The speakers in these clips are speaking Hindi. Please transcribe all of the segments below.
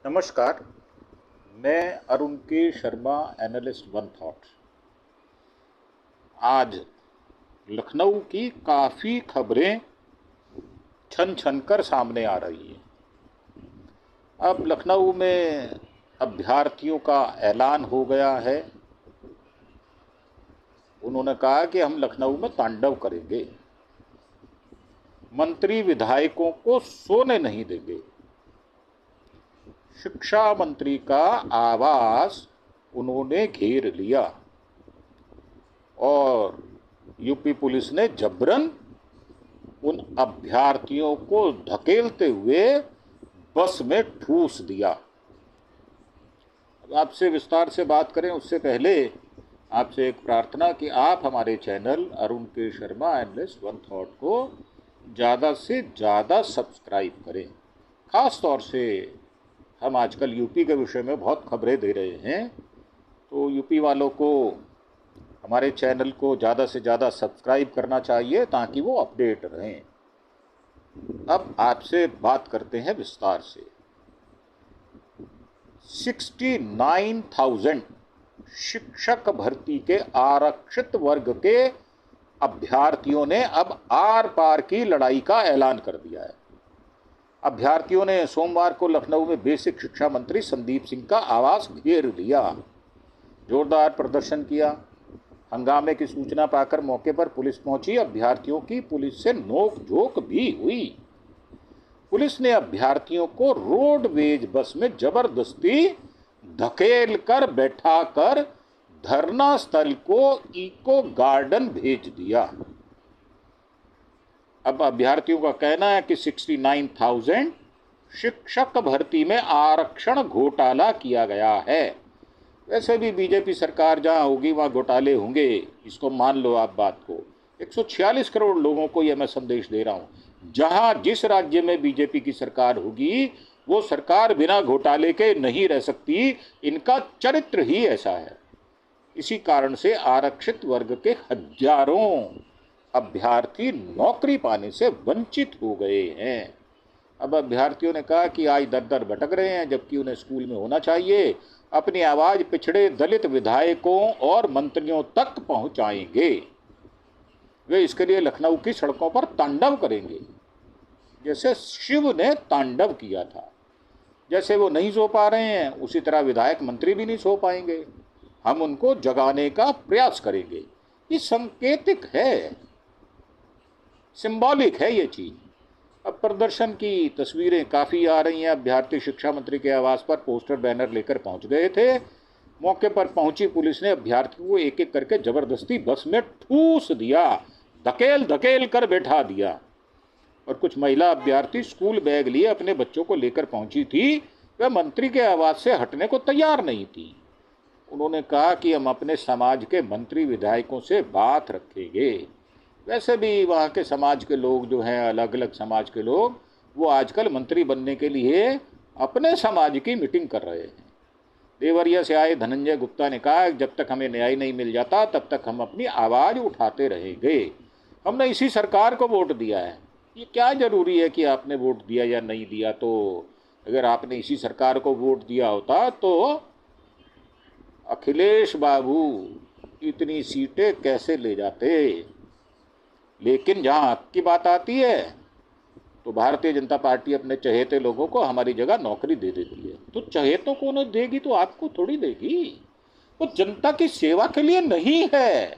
नमस्कार। मैं अरुण के शर्मा, एनालिस्ट वन थॉट। आज लखनऊ की काफ़ी खबरें छन छन कर सामने आ रही हैं। अब लखनऊ में अभ्यर्थियों का ऐलान हो गया है। उन्होंने कहा कि हम लखनऊ में तांडव करेंगे, मंत्री विधायकों को सोने नहीं देंगे। शिक्षा मंत्री का आवास उन्होंने घेर लिया और यूपी पुलिस ने जबरन उन अभ्यर्थियों को धकेलते हुए बस में ठूस दिया। अब आपसे विस्तार से बात करें उससे पहले आपसे एक प्रार्थना कि आप हमारे चैनल अरुण के शर्मा एनालिस्ट वन थॉट को ज़्यादा से ज़्यादा सब्सक्राइब करें। ख़ास तौर से हम आजकल यूपी के विषय में बहुत खबरें दे रहे हैं, तो यूपी वालों को हमारे चैनल को ज़्यादा से ज़्यादा सब्सक्राइब करना चाहिए ताकि वो अपडेट रहें। अब आपसे बात करते हैं विस्तार से। 69,000 शिक्षक भर्ती के आरक्षित वर्ग के अभ्यर्थियों ने अब आर पार की लड़ाई का ऐलान कर दिया है। अभ्यर्थियों ने सोमवार को लखनऊ में बेसिक शिक्षा मंत्री संदीप सिंह का आवास घेर लिया, जोरदार प्रदर्शन किया। हंगामे की सूचना पाकर मौके पर पुलिस पहुंची। अभ्यर्थियों की पुलिस से नोक-झोंक भी हुई। पुलिस ने अभ्यर्थियों को रोडवेज बस में जबरदस्ती धकेल कर बैठाकर धरना स्थल को इको गार्डन भेज दिया। अब अभ्यर्थियों का कहना है कि 69,000 शिक्षक भर्ती में आरक्षण घोटाला किया गया है। वैसे भी बीजेपी सरकार जहां होगी वहां घोटाले होंगे, इसको मान लो आप बात को। 146 करोड़ लोगों को यह मैं संदेश दे रहा हूं। जहां जिस राज्य में बीजेपी की सरकार होगी वो सरकार बिना घोटाले के नहीं रह सकती। इनका चरित्र ही ऐसा है। इसी कारण से आरक्षित वर्ग के हजारों अभ्यर्थी नौकरी पाने से वंचित हो गए हैं। अब अभ्यर्थियों ने कहा कि आज दर दर भटक रहे हैं, जबकि उन्हें स्कूल में होना चाहिए। अपनी आवाज पिछड़े दलित विधायकों और मंत्रियों तक पहुंचाएंगे। वे इसके लिए लखनऊ की सड़कों पर तांडव करेंगे, जैसे शिव ने तांडव किया था। जैसे वो नहीं सो पा रहे हैं, उसी तरह विधायक मंत्री भी नहीं सो पाएंगे। हम उनको जगाने का प्रयास करेंगे। ये संकेतिक है, सिंबॉलिक है ये चीज। अब प्रदर्शन की तस्वीरें काफ़ी आ रही हैं। अभ्यर्थी शिक्षा मंत्री के आवास पर पोस्टर बैनर लेकर पहुंच गए थे। मौके पर पहुंची पुलिस ने अभ्यर्थियों को एक एक करके जबरदस्ती बस में ठूस दिया, धकेल धकेल कर बैठा दिया। और कुछ महिला अभ्यर्थी स्कूल बैग लिए अपने बच्चों को लेकर पहुंची थी। वह मंत्री के आवास से हटने को तैयार नहीं थी। उन्होंने कहा कि हम अपने समाज के मंत्री विधायकों से बात रखेंगे। वैसे भी वहाँ के समाज के लोग जो हैं, अलग अलग समाज के लोग, वो आजकल मंत्री बनने के लिए अपने समाज की मीटिंग कर रहे हैं। देवरिया से आए धनंजय गुप्ता ने कहा जब तक हमें न्याय नहीं मिल जाता तब तक हम अपनी आवाज़ उठाते रहेंगे। हमने इसी सरकार को वोट दिया है। ये क्या ज़रूरी है कि आपने वोट दिया या नहीं दिया। तो अगर आपने इसी सरकार को वोट दिया होता तो अखिलेश बाबू इतनी सीटें कैसे ले जाते। लेकिन जहाँ हक की बात आती है तो भारतीय जनता पार्टी अपने चहेते लोगों को हमारी जगह नौकरी दे देती है। तो चहेतों को उन्हें देगी तो आपको थोड़ी देगी। वो जनता की सेवा के लिए नहीं है,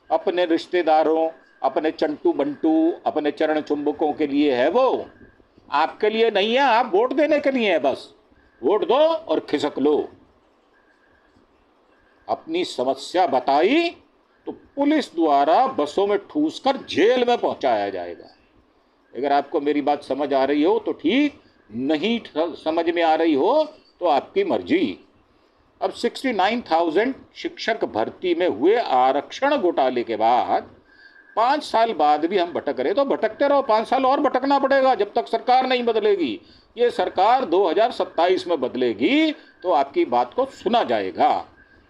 अपने रिश्तेदारों, अपने चंटू बंटू, अपने चरण चुंबकों के लिए है। वो आपके लिए नहीं है। आप वोट देने के लिए है। बस वोट दो और खिसक लो। अपनी समस्या बताई तो पुलिस द्वारा बसों में ठूस कर जेल में पहुंचाया जाएगा। अगर आपको मेरी बात समझ आ रही हो तो ठीक, नहीं समझ में आ रही हो तो आपकी मर्जी। अब 69,000 शिक्षक भर्ती में हुए आरक्षण घोटाले के बाद 5 साल बाद भी हम भटक रहे, तो भटकते रहो। 5 साल और भटकना पड़ेगा जब तक सरकार नहीं बदलेगी। ये सरकार 2027 में बदलेगी तो आपकी बात को सुना जाएगा।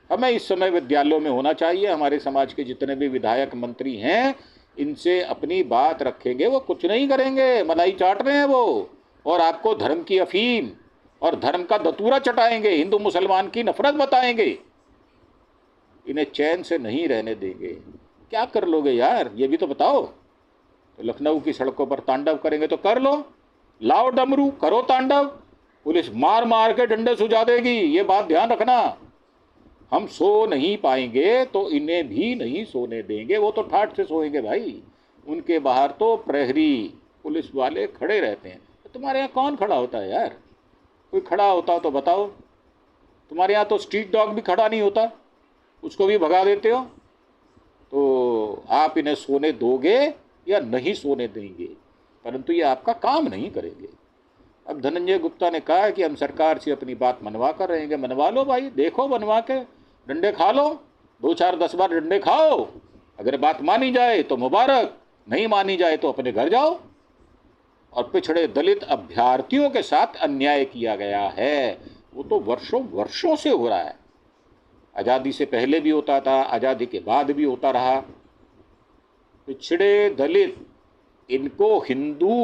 हमें इस समय विद्यालयों में होना चाहिए। हमारे समाज के जितने भी विधायक मंत्री हैं, इनसे अपनी बात रखेंगे। वो कुछ नहीं करेंगे, मलाई चाट रहे हैं वो। और आपको धर्म की अफीम, और धर्म का दतूरा चटाएंगे, हिंदू मुसलमान की नफरत बताएंगे, इन्हें चैन से नहीं रहने देंगे। क्या कर लोगे यार, ये भी तो बताओ। तो लखनऊ की सड़कों पर तांडव करेंगे तो कर लो, लाओ डमरू, करो तांडव, पुलिस मार मार के डंडे सुझा देगी, ये बात ध्यान रखना। हम सो नहीं पाएंगे तो इन्हें भी नहीं सोने देंगे। वो तो ठाठ से सोएंगे भाई, उनके बाहर तो प्रहरी पुलिस वाले खड़े रहते हैं। तो तुम्हारे यहाँ कौन खड़ा होता है यार? कोई खड़ा होता तो बताओ। तुम्हारे यहाँ तो स्ट्रीट डॉग भी खड़ा नहीं होता, उसको भी भगा देते हो। तो आप इन्हें सोने दोगे या नहीं सोने देंगे, परंतु ये आपका काम नहीं करेंगे। अब धनंजय गुप्ता ने कहा कि हम सरकार से अपनी बात मनवा कर रहेंगे। मनवा लो भाई, देखो बनवा के, डंडे खा लो, 2 4 10 बार डंडे खाओ। अगर बात मानी जाए तो मुबारक, नहीं मानी जाए तो अपने घर जाओ। और पिछड़े दलित अभ्यर्थियों के साथ अन्याय किया गया है, वो तो वर्षों वर्षों से हो रहा है। आज़ादी से पहले भी होता था, आज़ादी के बाद भी होता रहा। पिछड़े दलित, इनको हिंदू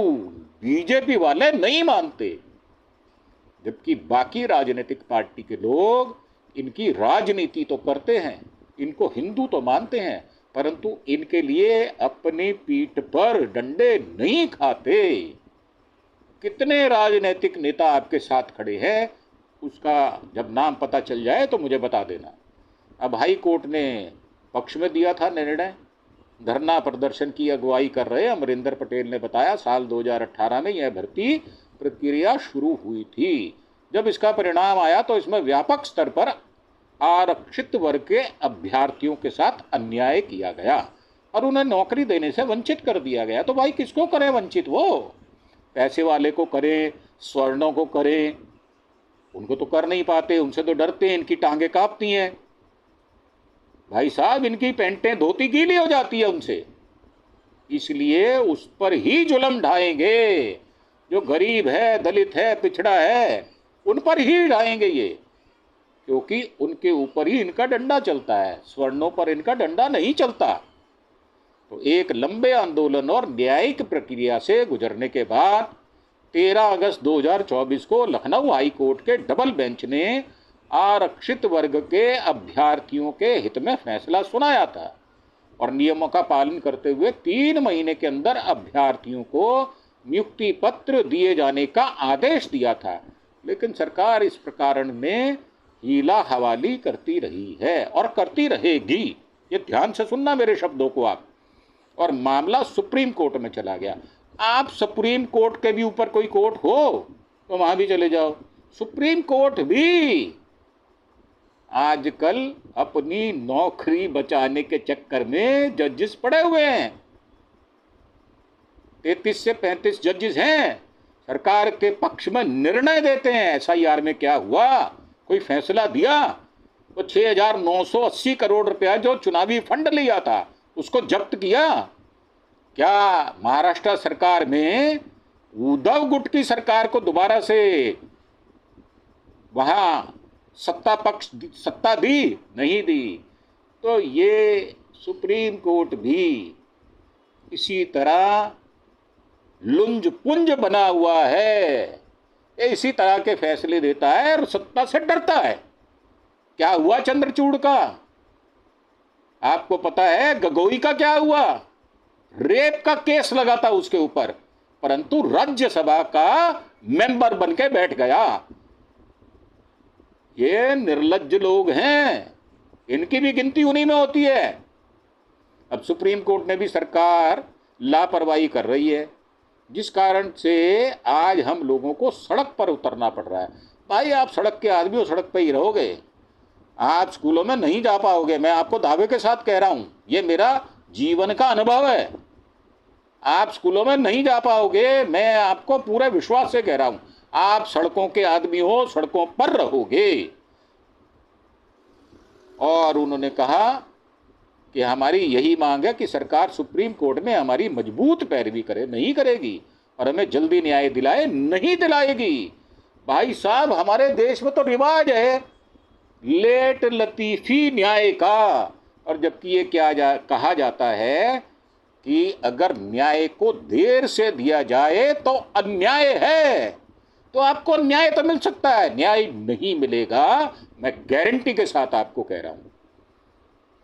बीजेपी वाले नहीं मानते, जबकि बाकी राजनीतिक पार्टी के लोग इनकी राजनीति तो करते हैं, इनको हिंदू तो मानते हैं, परंतु इनके लिए अपनी पीठ पर डंडे नहीं खाते। कितने राजनीतिक नेता आपके साथ खड़े हैं, उसका जब नाम पता चल जाए तो मुझे बता देना। अब हाई कोर्ट ने पक्ष में दिया था निर्णय। धरना प्रदर्शन की अगुवाई कर रहे अमरिंदर पटेल ने बताया, साल 2018 में यह भर्ती प्रक्रिया शुरू हुई थी। जब इसका परिणाम आया तो इसमें व्यापक स्तर पर आरक्षित वर्ग के अभ्यर्थियों के साथ अन्याय किया गया और उन्हें नौकरी देने से वंचित कर दिया गया। तो भाई किसको करें वंचित? वो पैसे वाले को करें, स्वर्णों को करें, उनको तो कर नहीं पाते, उनसे तो डरते हैं, इनकी टांगे कांपती हैं भाई साहब, इनकी पैंटें धोती गीली हो जाती है उनसे, इसलिए उस पर ही जुल्म ढाएंगे। जो गरीब है, दलित है, पिछड़ा है, उन पर ही ढाएंगे ये, क्योंकि उनके ऊपर ही इनका डंडा चलता है, स्वर्णों पर इनका डंडा नहीं चलता। तो एक लंबे आंदोलन और न्यायिक प्रक्रिया से गुजरने के बाद 13 अगस्त 2024 को लखनऊ हाई कोर्ट के डबल बेंच ने आरक्षित वर्ग के अभ्यर्थियों के हित में फैसला सुनाया था और नियमों का पालन करते हुए 3 महीने के अंदर अभ्यर्थियों को नियुक्ति पत्र दिए जाने का आदेश दिया था। लेकिन सरकार इस प्रकरण में हीला हवाली करती रही है और करती रहेगी। ये ध्यान से सुनना मेरे शब्दों को आप। और मामला सुप्रीम कोर्ट में चला गया। आप सुप्रीम कोर्ट के भी ऊपर कोई कोर्ट हो तो वहां भी चले जाओ। सुप्रीम कोर्ट भी आजकल अपनी नौकरी बचाने के चक्कर में जजेस पड़े हुए हैं। 33 से 35 जजेस हैं, सरकार के पक्ष में निर्णय देते हैं। SIR में क्या हुआ, कोई फैसला दिया तो 6,980 करोड़ रुपया जो चुनावी फंड लिया था उसको जब्त किया। क्या महाराष्ट्र सरकार में उद्धव गुट की सरकार को दोबारा से वहां सत्ता दी? नहीं दी। तो ये सुप्रीम कोर्ट भी इसी तरह लुंज पुंज बना हुआ है, ये इसी तरह के फैसले देता है और सत्ता से डरता है। क्या हुआ चंद्रचूड़ का, आपको पता है? गगोई का क्या हुआ? रेप का केस लगा था उसके ऊपर, परंतु राज्यसभा का मेंबर बन के बैठ गया। ये निर्लज्ज लोग हैं, इनकी भी गिनती उन्हीं में होती है। अब सुप्रीम कोर्ट ने भी सरकार लापरवाही कर रही है, जिस कारण से आज हम लोगों को सड़क पर उतरना पड़ रहा है। भाई आप सड़क के आदमी हो, सड़क पे ही रहोगे, आप स्कूलों में नहीं जा पाओगे। मैं आपको दावे के साथ कह रहा हूं, ये मेरा जीवन का अनुभव है। आप स्कूलों में नहीं जा पाओगे, मैं आपको पूरे विश्वास से कह रहा हूं। आप सड़कों के आदमी हो, सड़कों पर रहोगे। और उन्होंने कहा कि हमारी यही मांग है कि सरकार सुप्रीम कोर्ट में हमारी मजबूत पैरवी करे। नहीं करेगी और हमें जल्दी न्याय दिलाए, नहीं दिलाएगी। भाई साहब, हमारे देश में तो रिवाज है लेट लतीफी न्याय का, और जबकि ये कहा जाता है कि अगर न्याय को देर से दिया जाए तो अन्याय है। तो आपको न्याय तो मिल सकता है, न्याय नहीं मिलेगा, मैं गारंटी के साथ आपको कह रहा हूं।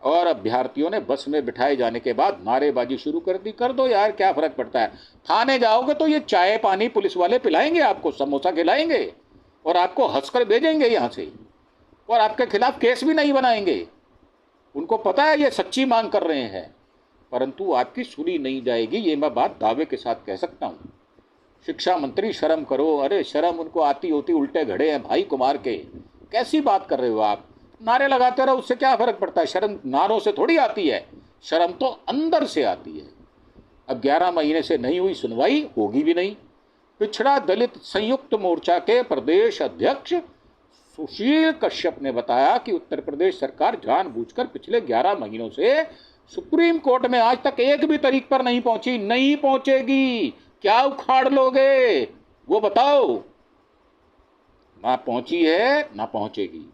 और अभ्यर्थियों ने बस में बिठाए जाने के बाद नारेबाजी शुरू कर दी। कर दो यार, क्या फर्क पड़ता है। थाने जाओगे तो ये चाय पानी पुलिस वाले पिलाएंगे, आपको समोसा खिलाएंगे और आपको हंसकर भेजेंगे यहां से, और आपके खिलाफ केस भी नहीं बनाएंगे। उनको पता है ये सच्ची मांग कर रहे हैं, परंतु आपकी सुनी नहीं जाएगी, ये मैं बात दावे के साथ कह सकता हूं। शिक्षा मंत्री शर्म करो। अरे शर्म उनको आती होती उल्टे घड़े हैं भाई कुमार के, कैसी बात कर रहे हो आप। नारे लगाते रहो, उससे क्या फर्क पड़ता है। शर्म नारों से थोड़ी आती है, शर्म तो अंदर से आती है। अब 11 महीने से नहीं हुई सुनवाई, होगी भी नहीं। पिछड़ा दलित संयुक्त मोर्चा के प्रदेश अध्यक्ष सुशील कश्यप ने बताया कि उत्तर प्रदेश सरकार जानबूझकर पिछले 11 महीनों से सुप्रीम कोर्ट में आज तक एक भी तारीख पर नहीं पहुंची, नहीं पहुंचेगी। क्या उखाड़ लोगे वो बताओ। ना पहुंची है ना पहुंचेगी,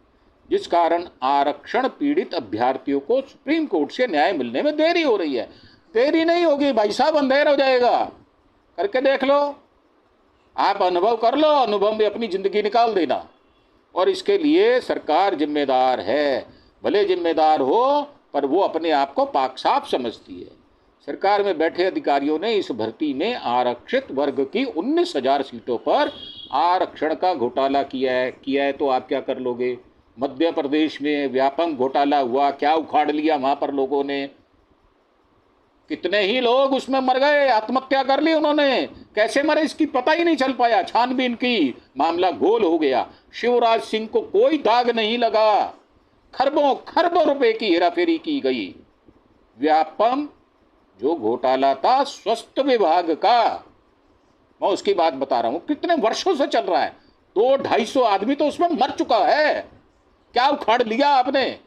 जिस कारण आरक्षण पीड़ित अभ्यर्थियों को सुप्रीम कोर्ट से न्याय मिलने में देरी हो रही है। देरी नहीं होगी भाई साहब, अंधेर हो जाएगा। करके देख लो, आप अनुभव कर लो, अनुभव में अपनी जिंदगी निकाल देना। और इसके लिए सरकार जिम्मेदार है। भले जिम्मेदार हो पर वो अपने आप को पाक साफ समझती है। सरकार में बैठे अधिकारियों ने इस भर्ती में आरक्षित वर्ग की 19,000 सीटों पर आरक्षण का घोटाला किया है तो आप क्या कर लोगे। मध्य प्रदेश में व्यापक घोटाला हुआ, क्या उखाड़ लिया वहां पर लोगों ने। कितने ही लोग उसमें मर गए, आत्महत्या कर ली उन्होंने। कैसे मरे इसकी पता ही नहीं चल पाया, छानबीन की मामला गोल हो गया। शिवराज सिंह को कोई दाग नहीं लगा। खरबों खरबों रुपए की हेराफेरी की गई। व्यापम जो घोटाला था स्वास्थ्य विभाग का, मैं उसकी बात बता रहा हूं, कितने वर्षों से चल रहा है। 200-250 आदमी तो उसमें मर चुका है। क्या उखाड़ लिया आपने,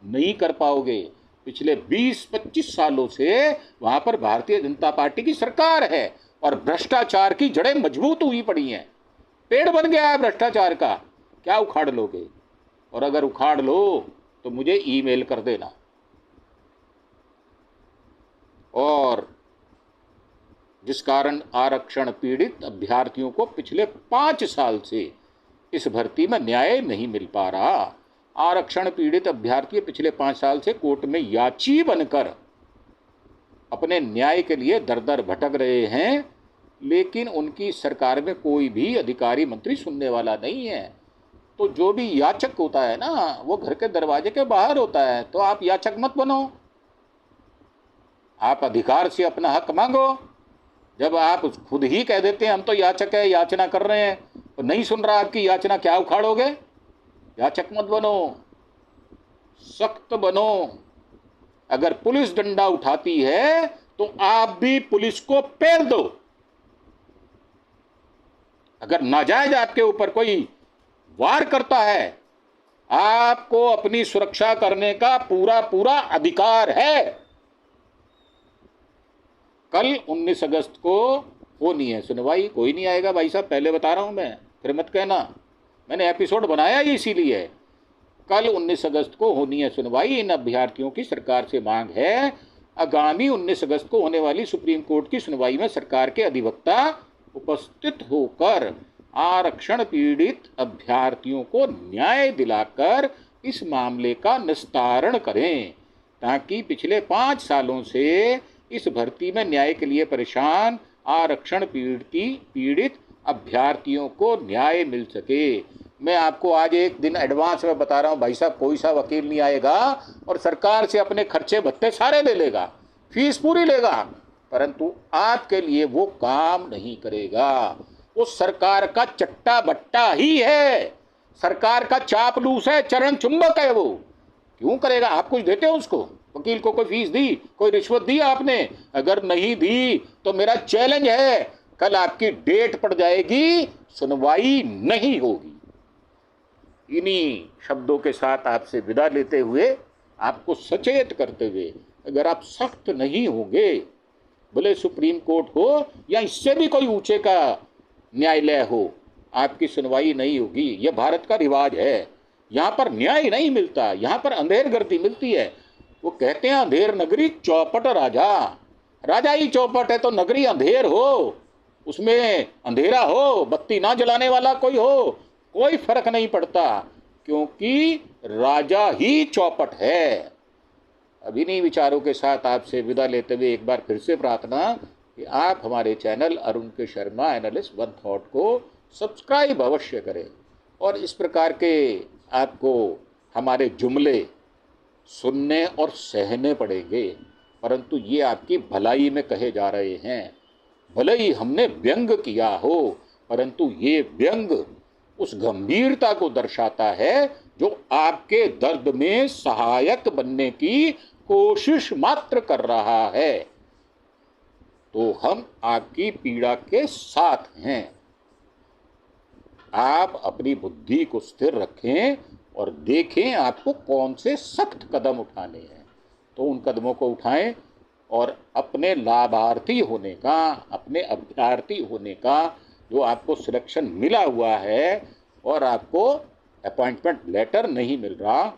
नहीं कर पाओगे। पिछले 20-25 सालों से वहां पर भारतीय जनता पार्टी की सरकार है और भ्रष्टाचार की जड़ें मजबूत हुई पड़ी हैं। पेड़ बन गया है भ्रष्टाचार का, क्या उखाड़ लोगे। और अगर उखाड़ लो तो मुझे ईमेल कर देना। और जिस कारण आरक्षण पीड़ित अभ्यर्थियों को पिछले 5 साल से इस भर्ती में न्याय नहीं मिल पा रहा। आरक्षण पीड़ित अभ्यर्थी पिछले 5 साल से कोर्ट में याची बनकर अपने न्याय के लिए दर दर भटक रहे हैं, लेकिन उनकी सरकार में कोई भी अधिकारी मंत्री सुनने वाला नहीं है। तो जो भी याचक होता है ना, वो घर के दरवाजे के बाहर होता है। तो आप याचक मत बनो, आप अधिकार से अपना हक मांगो। जब आप खुद ही कह देते हैं हम तो याचक है, याचना कर रहे हैं, तो नहीं सुन रहा आपकी याचना, क्या उखाड़ोगे। याचक मत बनो, सख्त बनो। अगर पुलिस डंडा उठाती है तो आप भी पुलिस को पेल दो। अगर नाजायज आपके ऊपर कोई वार करता है, आपको अपनी सुरक्षा करने का पूरा पूरा अधिकार है। कल 19 अगस्त को होनी है सुनवाई। कोई नहीं आएगा भाई साहब, पहले बता रहा हूं मैं, फिर मत कहना। मैंने एपिसोड बनाया ही इसीलिए। कल 19 अगस्त को होनी है सुनवाई। इन अभ्यर्थियों की सरकार से मांग है, आगामी 19 अगस्त को होने वाली सुप्रीम कोर्ट की सुनवाई में सरकार के अधिवक्ता उपस्थित होकर आरक्षण पीड़ित अभ्यर्थियों को न्याय दिलाकर इस मामले का निस्तारण करें, ताकि पिछले 5 सालों से इस भर्ती में न्याय के लिए परेशान आरक्षण पीड़ित अभ्यर्थियों को न्याय मिल सके। मैं आपको आज एक दिन एडवांस में बता रहा हूं भाई साहब, कोई सा वकील नहीं आएगा और सरकार से अपने खर्चे भत्ते सारे ले लेगा, फीस पूरी लेगा, परंतु आपके लिए वो काम नहीं करेगा। वो सरकार का चट्टा बट्टा ही है, सरकार का चापलूस है, चरण चुंबक है। वो क्यों करेगा। आप कुछ देते हो उसको, वकील को कोई फीस दी, कोई रिश्वत दी आपने। अगर नहीं दी तो मेरा चैलेंज है, कल आपकी डेट पड़ जाएगी, सुनवाई नहीं होगी। इन्हीं शब्दों के साथ आपसे विदा लेते हुए, आपको सचेत करते हुए, अगर आप सख्त नहीं होंगे, भले सुप्रीम कोर्ट हो या इससे भी कोई ऊंचे का न्यायालय हो, आपकी सुनवाई नहीं होगी। यह भारत का रिवाज है। यहाँ पर न्याय नहीं मिलता, यहाँ पर अंधेर गर्दी मिलती है। वो कहते हैं अंधेर नगरी चौपट राजा, राजा ही चौपट है तो नगरी अंधेर हो। उसमें अंधेरा हो, बत्ती ना जलाने वाला कोई हो, कोई फर्क नहीं पड़ता, क्योंकि राजा ही चौपट है। अब इन्हीं विचारों के साथ आपसे विदा लेते हुए एक बार फिर से प्रार्थना कि आप हमारे चैनल अरुण के शर्मा एनालिस्ट वन थॉट को सब्सक्राइब अवश्य करें, और इस प्रकार के आपको हमारे जुमले सुनने और सहने पड़ेंगे, परंतु ये आपकी भलाई में कहे जा रहे हैं। भले ही हमने व्यंग किया हो, परंतु ये व्यंग उस गंभीरता को दर्शाता है जो आपके दर्द में सहायक बनने की कोशिश मात्र कर रहा है। तो हम आपकी पीड़ा के साथ हैं। आप अपनी बुद्धि को स्थिर रखें और देखें आपको कौन से सख्त कदम उठाने हैं, तो उन कदमों को उठाएं और अपने लाभार्थी होने का, अपने अभ्यर्थी होने का जो आपको सिलेक्शन मिला हुआ है और आपको अपॉइंटमेंट लेटर नहीं मिल रहा,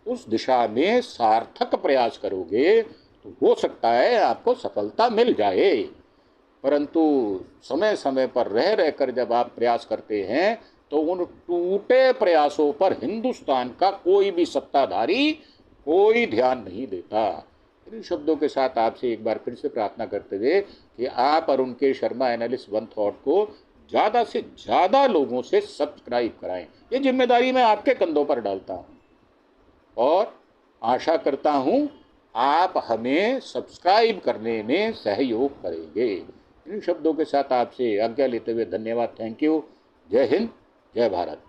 उस दिशा में सार्थक प्रयास करोगे तो हो सकता है आपको सफलता मिल जाए। परंतु समय समय पर रह रहकर जब आप प्रयास करते हैं तो उन टूटे प्रयासों पर हिंदुस्तान का कोई भी सत्ताधारी कोई ध्यान नहीं देता। इन शब्दों के साथ आपसे एक बार फिर से प्रार्थना करते हुए कि आप अरुण के शर्मा एनालिस्ट वन थॉट को ज़्यादा से ज़्यादा लोगों से सब्सक्राइब कराएं, ये जिम्मेदारी मैं आपके कंधों पर डालता हूँ और आशा करता हूँ आप हमें सब्सक्राइब करने में सहयोग करेंगे। इन शब्दों के साथ आपसे आज्ञा लेते हुए धन्यवाद। Thank you. जय हिंद, जय भारत।